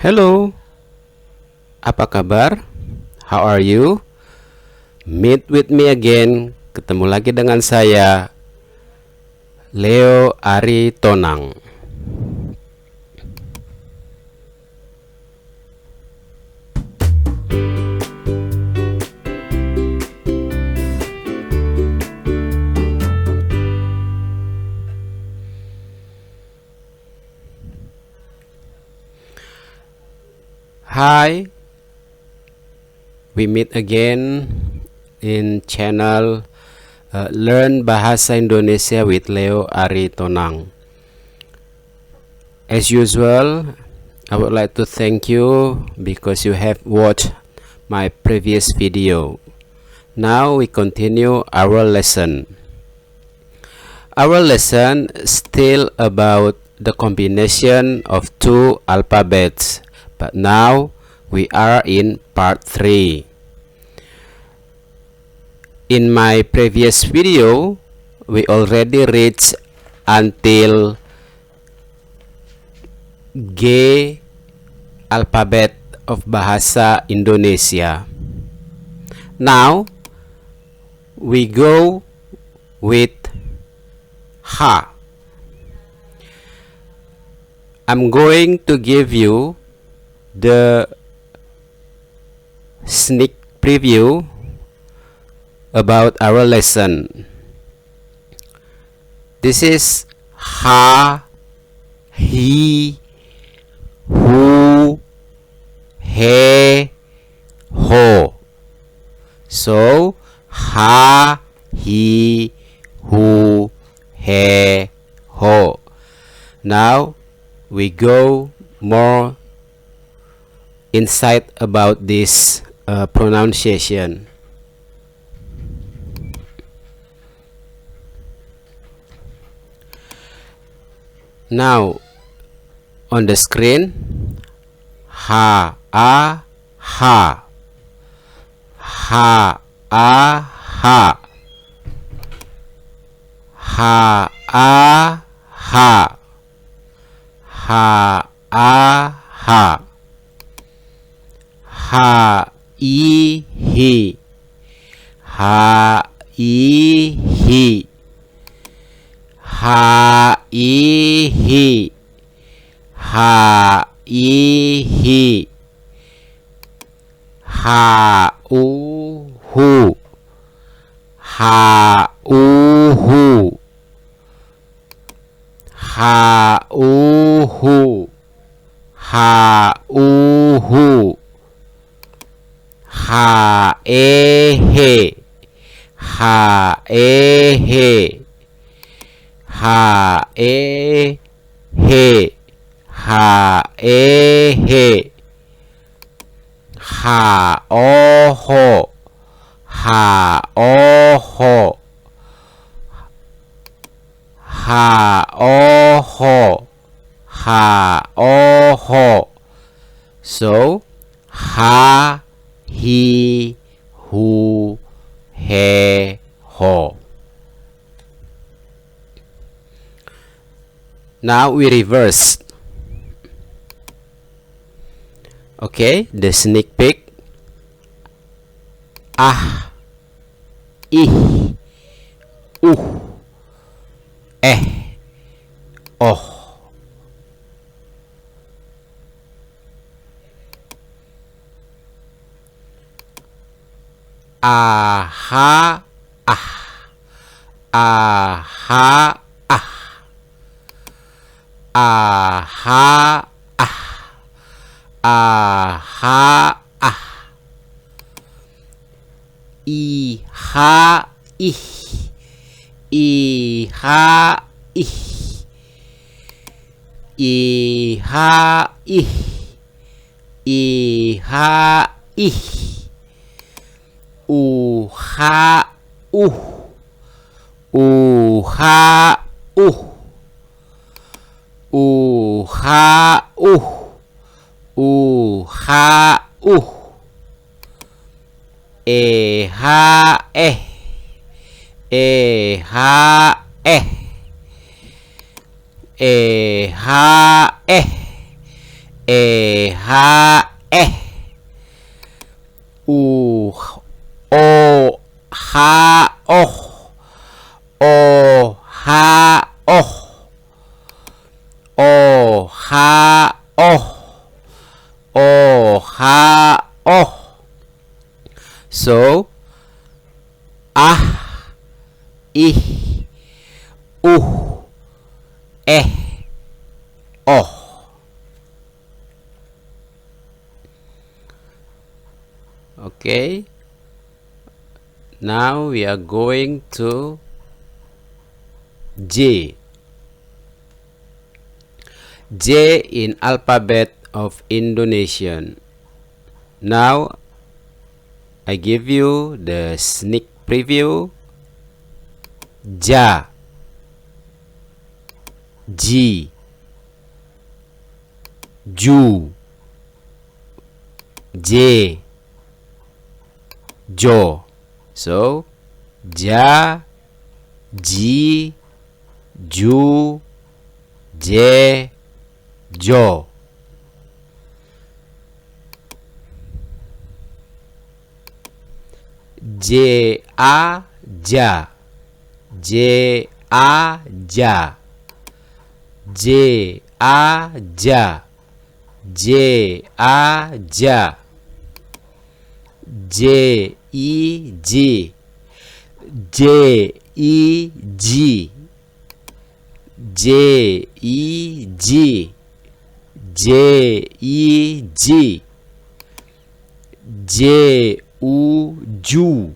Hello, apa kabar? How are you? Meet with me again. Ketemu lagi dengan saya, Leo Ari Tonang. Hi, we meet again in channel Learn Bahasa Indonesia with Leo Ari Tonang. As usual, I would like to thank you because you have watched my previous video. Now we continue our lesson. Our lesson is still about the combination of two alphabets. But now we are in part 3. In my previous video, we already reached until G alphabet of Bahasa Indonesia. Now we go with H. I'm going to give you the sneak preview about our lesson. This is ha, he, who, he, ho. So ha, he, who, he, ho. Now we go more insight about this pronunciation. Now on the screen, ha a ha, ha a ha, ha a ha, ha a ha, ha I hi, ha I hi, ha I hi, ha I hi, ha u hu, ha u hu, ha u hu, ha u hu, ha e he, ha e he, ha e he, ha e he, ha o ho, ha o ho, ha o ho, ha o ho. So ha, he, who, he, ho. Now we reverse. Okay, the sneak peek. Ah, ih, oh. Aha, ah, aha, ah, aha, ah, aha, ah, iha, ih, iha, ih, iha, ih, iha, ih, uha, uha, uha, uha, eha, eha, eha, E ha U O ha oh O ha oh O ha oh O ha oh. So ah ih oh. Okay, now we are going to J. J in alphabet of Indonesian. Now I give you the sneak preview. Ja, Ji, Ju, J, Jo. So Ja, Ji, Ju, J, Jo. J A Ja, J A Ja, J A Ja, J A Ja. J E G, J E G, J E G, J E G. J U Ju,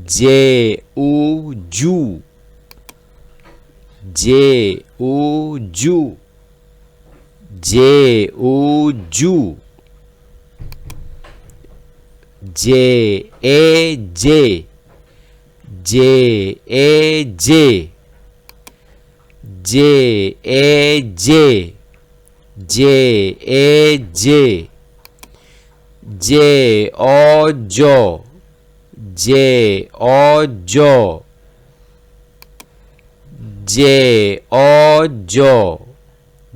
J U Ju, J U Ju, J U Ju. J A J, J A J, J A J, J A J. J O Jo, J O Jo, J O Jo,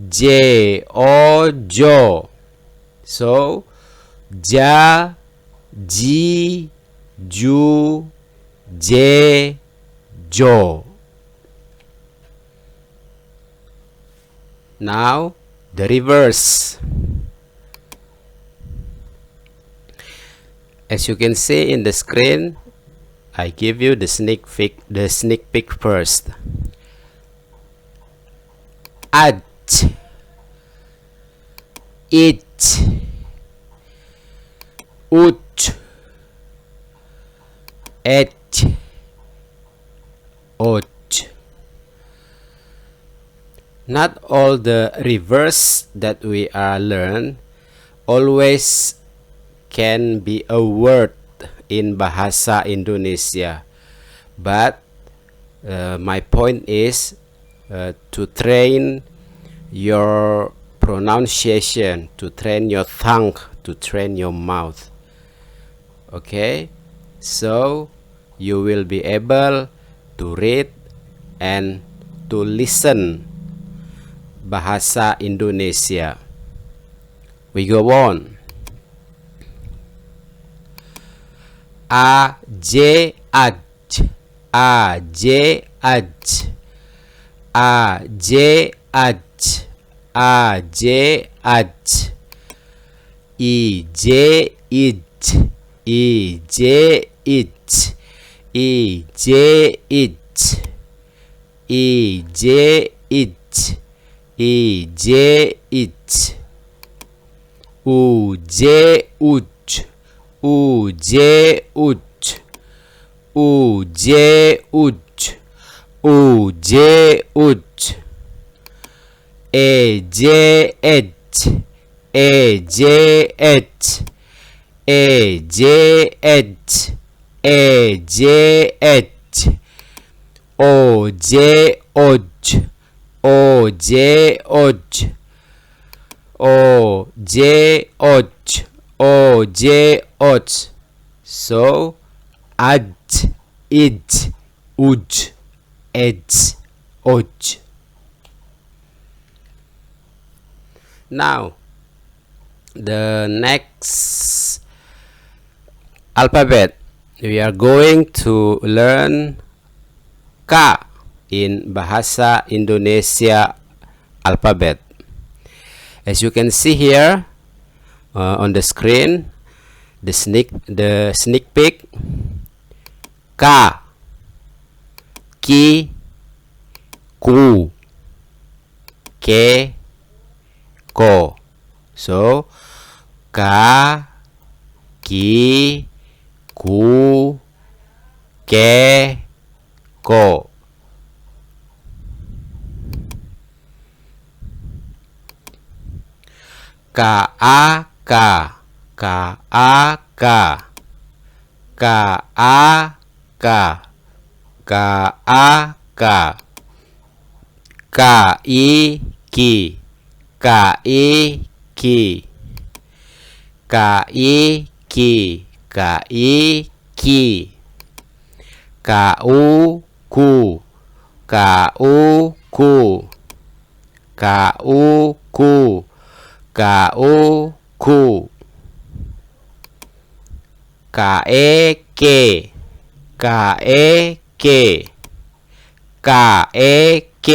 J O Jo. So Ja, Ji, Ju, J, Jo. Now the reverse. As you can see in the screen, I give you the sneak peek first. At, it, ut, et, ot. Not all the reverse that we are learn always can be a word in Bahasa Indonesia, but my point is to train your pronunciation, to train your tongue, to train your mouth. Okay, so you will be able to read and to listen Bahasa Indonesia. We go on. A J Aj, A J Aj, A J Aj, A J Aj. I J Ij, I J Ij, I J Ij, I J Ij, I J Ij. U J Uj, U J Uj, U J Uj, U J Uj. E J Ej, E J Ej, E J Ej, E J Ej. O J Oj, O J Oj, O J Oj, O J Oj. So Aj, Ij, Uj, Ej, Oj. Now the next alphabet, we are going to learn K in Bahasa Indonesia alphabet. As you can see here on the screen, the sneak peek. K, ki, ku, ke, ko. So K, ki, ku, ke, ko. K-A-K, K-A-K, K-A-K, K-A-K, K-I-Ki, K-I-Ki, K-I-Ki, K-I-Ki, K-U-Ku, K-U-Ku, K-U-Ku, K-U-Ku, K-E-K, K-E-K, K-E-K,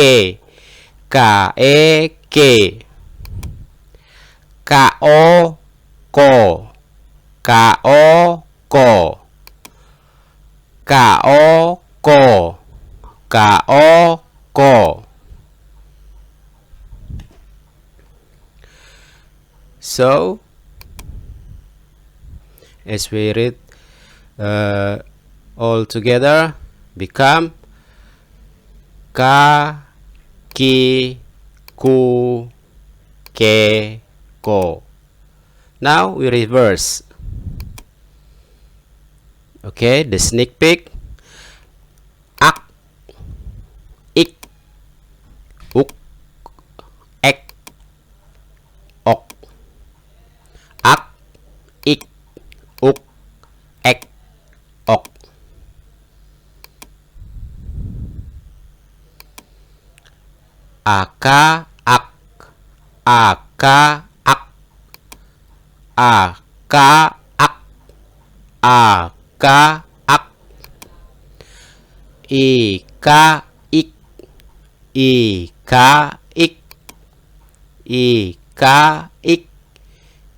K-E-K, K-O-Ko, K-O-Ko, K-O-Ko, K-O-Ko. So, as we read all together, become Ka, ki, ku, ke, ko. Now we reverse. Okay, the sneak peek. Ak, ik, uk, ek, ok. Ak, ik, uk, ek, ok. Aka, ak, aka, ak, aka, ak, aka, ak. Ika, ik, ika, ik, ika, ik,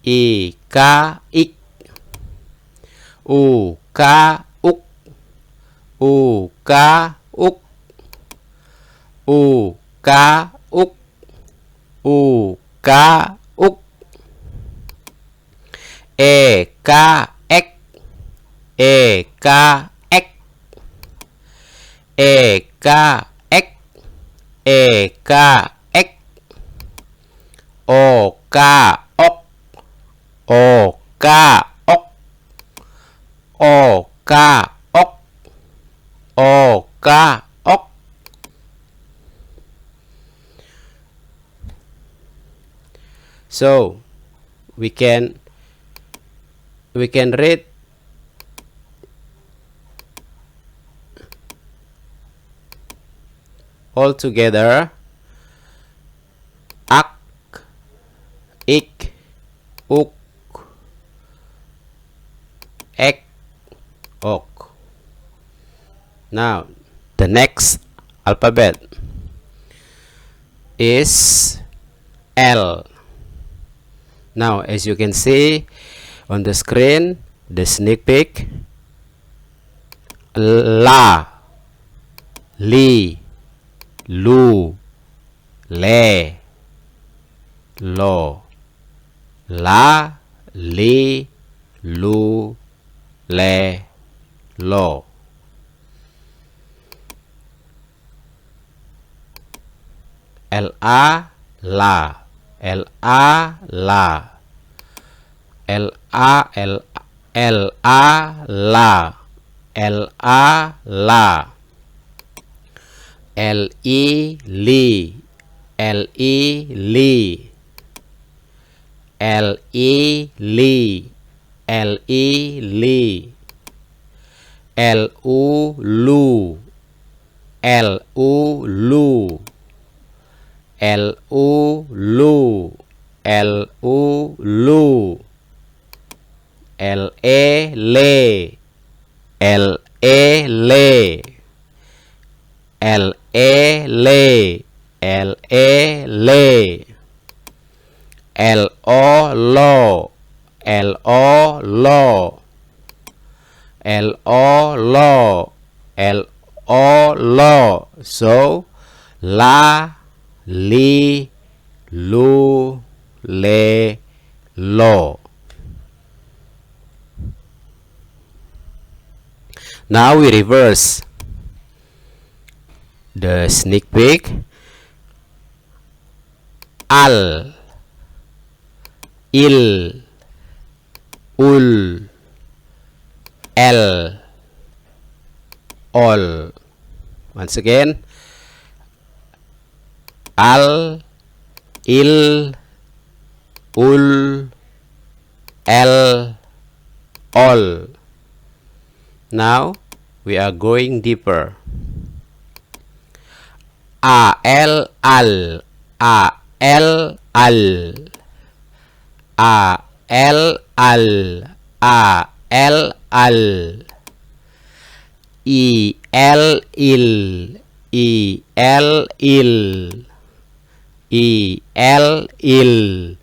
ika, ik. Uka, uk, uka, uk, uka, uk, uka, uk. Eka, ek, eka, ek, eka, ek, eka, ek. Oka, ok, oka, ok, oka, ok, oka, ok. So we can read all together. Ak, ik, uk, ek, ok. Now the next alphabet is L. Now as you can see on the screen, the sneak peek. La, li, lu, le, lo. La, li, lu, le, lo. La, la, la, la, la, la, la, la, li, li, li, li, li, li, li, lu, lu, lu, lu, lu, L-U, lu. L-E, le. L-E, le. L-E, le. L-E, le. L-O, lo. L-O, lo. L-O, lo. L-O, lo. So, la, li, lu, le, lo. Now we reverse the sneak peek. Al, il, ul, el, all. Once again, al, il, ul, el, all. Now we are going deeper. A, l, al. A, l, al. A, l, al. A, l, al. I, l, il. I, l, il. I, l, il.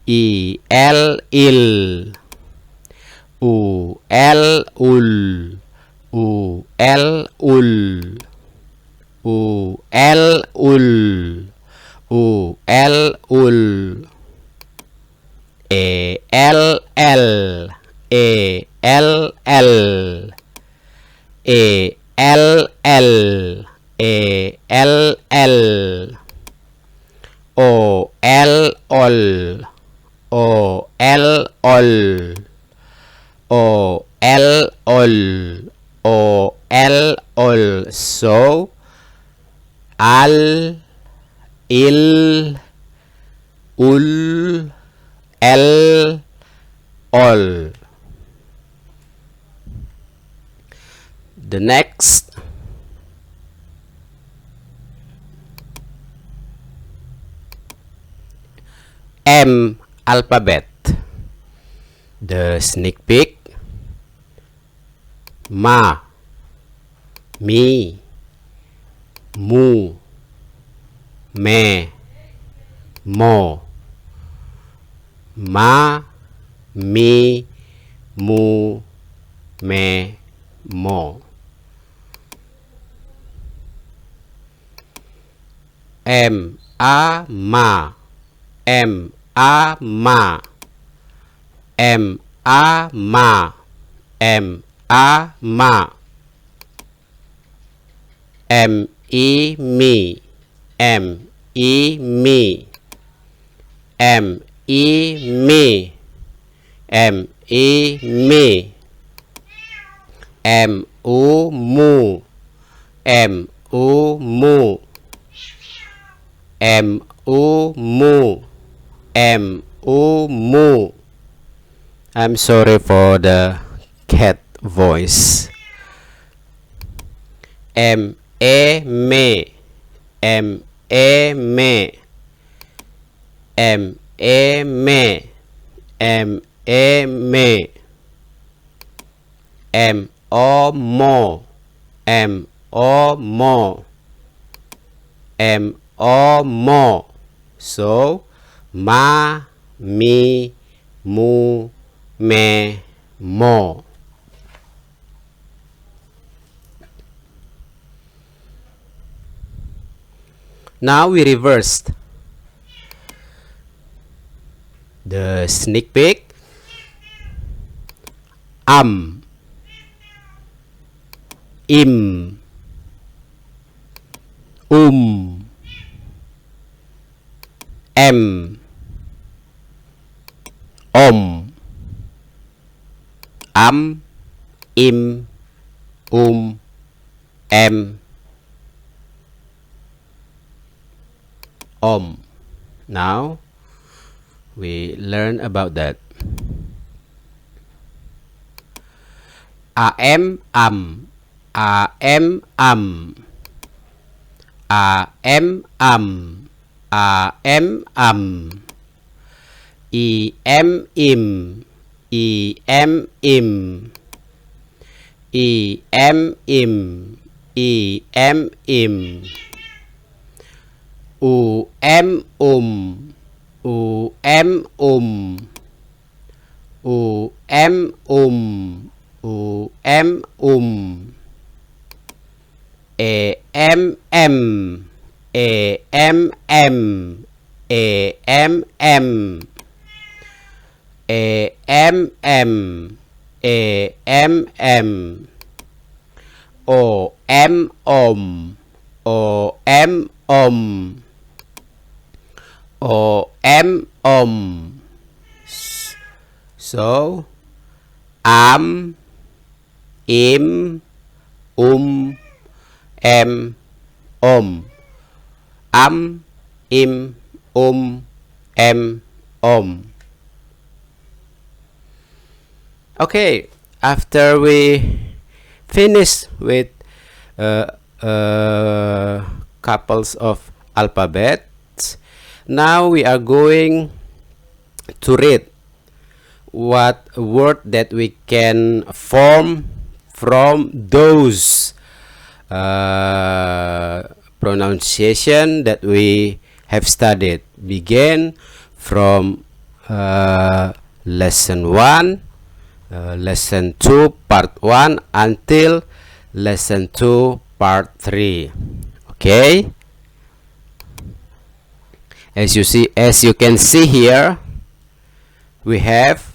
I, l, il. U, l, ul. U, l, ul. U, l, ul. U, l, ul. E, l, l. E, l, l. E, l, l. E, l, l. O, l, ol. O, l, ol. O, l, ol. O, l, ol. So, al, il, ul, el, all. The next, M alphabet. The sneak peek. Ma, mi, mu, me, mo. Ma, mi, mu, me, mo. M, a, ma. M, a, ma. M, a, ma. M, a, ma. M, I, mi. M, I, mi. M, I, mi. M, I, mi. M, u, mu. M, u, mu. M, u, mu. M, u, mu. I'm sorry for the cat voice. M, e, me. M, e, me. M, e, me. M, e, me. M, o, mo. M, o, mo. M, o, mo. So, ma, mi, mu, me, mo. Now we reversed the sneak peek. Im, em, om, am, im, em, om. Now we learn about that. Am, am. Am, am. Am, am. Am, am. im So am, im, em, om. Am, im, em, om. Okay, after we finish with couples of alphabets, now we are going to read what word that we can form from those pronunciation that we have studied. Begin from lesson 1, lesson 2 part 1 until lesson 2 part 3. Okay, as you can see here, we have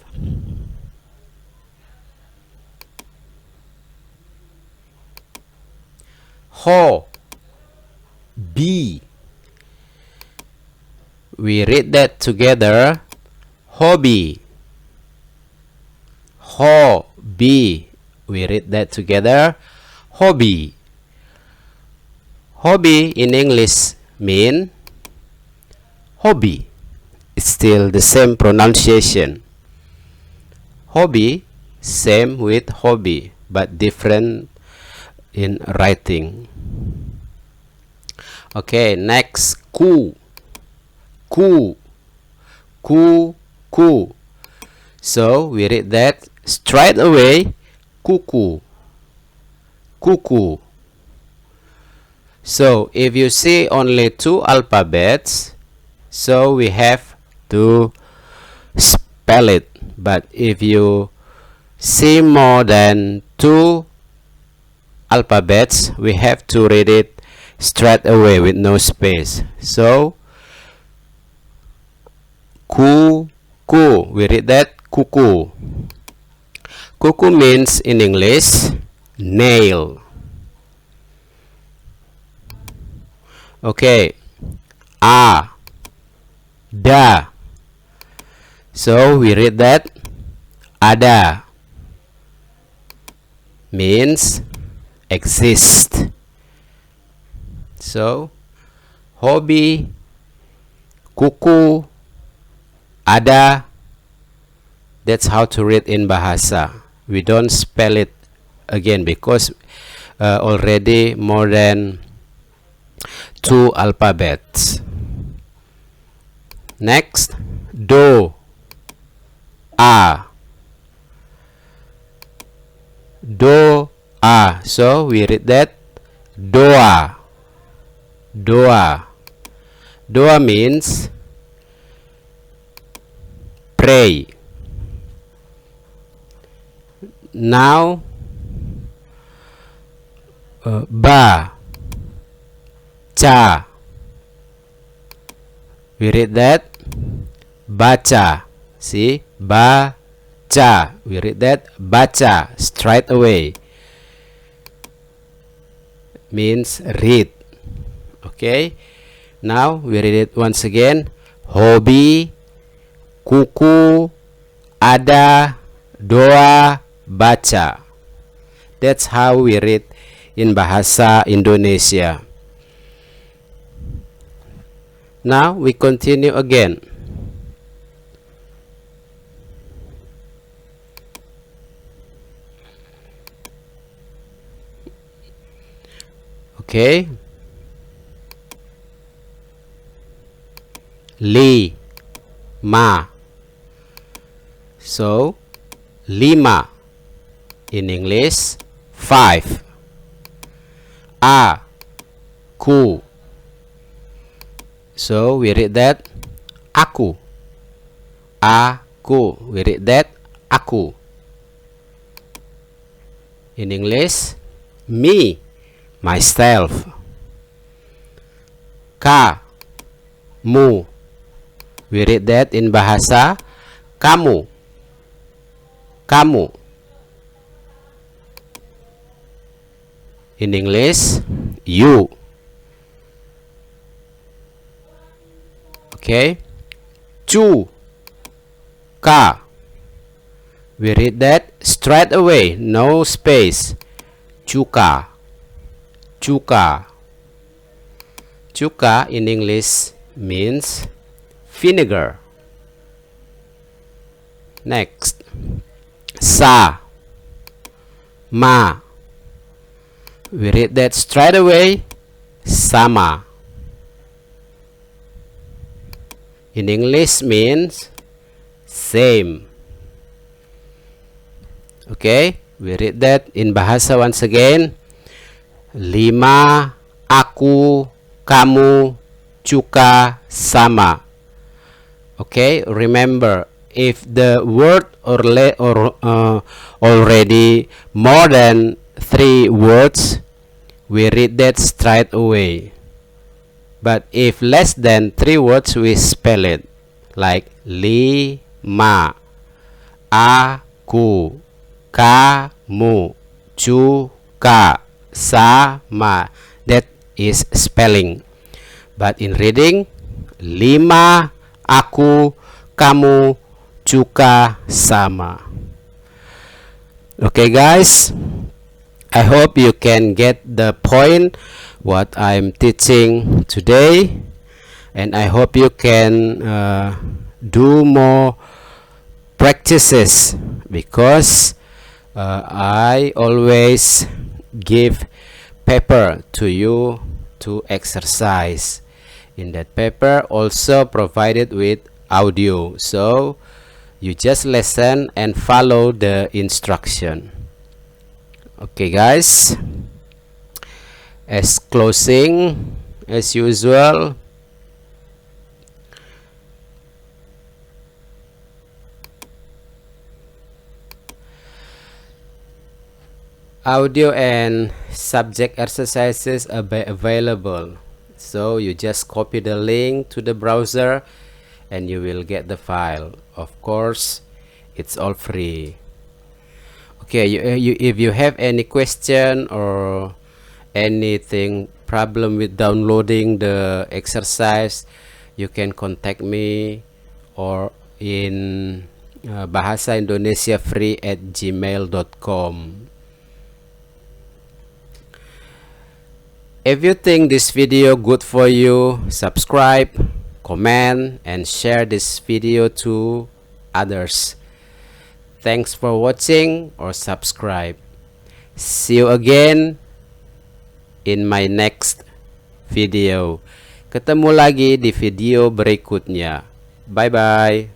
ho, be. We read that together. Hobby. Hobby. We read that together. Hobby. Hobby in English mean hobby. It's still the same pronunciation. Hobby, same with hobby, but different in writing. Okay, next, ku. So we read that straight away, cuckoo. So if you see only 2 alphabets, so we have to spell it. But if you see more than 2 alphabets, we have to read it straight away with no space. So we read that cuckoo. Cuckoo means in English nail. Okay, da. So we read that ada, means exist. So hobby, kuku, ada. That's how to read in Bahasa. We don't spell it again because already more than 2 alphabets. Next, do, a. Do, a. So we read that doa. Doa means pray. Now ba, cha. We read that baca. See, baca. We read that baca straight away. Means read. Okay. Now we read it once again. Hobi, kuku, ada, doa, baca. That's how we read in Bahasa Indonesia. Now we continue again. Okay. Li, ma. So, lima. In English, 5. Aku. So, we read that aku. Aku. We read that aku. In English, me, myself. Kamu. We read that in Bahasa, kamu. Kamu. In English, you. Okay. Cuka. We read that straight away, no space. Cuka. Cuka. Cuka in English means vinegar. Next. Ma. We read that straight away, sama. In English means same. Okay, we read that in Bahasa once again. Lima, aku, kamu, cuka, sama. Okay, remember, if the word already more than 3 words, we read that straight away. But if less than 3 words, we spell it like lima, aku, kamu, cuka, sama. That is spelling. But in reading, lima, aku, kamu, cuka, sama. Okay, guys, I hope you can get the point what I'm teaching today, and I hope you can do more practices, because I always give paper to you to exercise. In that paper also provided with audio, so you just listen and follow the instruction. Okay, guys, as closing as usual, audio and subject exercises are available, so you just copy the link to the browser and you will get the file. Of course, it's all free. Okay, if you have any question or anything problem with downloading the exercise, you can contact me or in Bahasa Indonesia free@gmail.com. If you think this video good for you, subscribe, comment, and share this video to others. Thanks for watching or subscribe. See you again in my next video. Ketemu lagi di video berikutnya. Bye bye.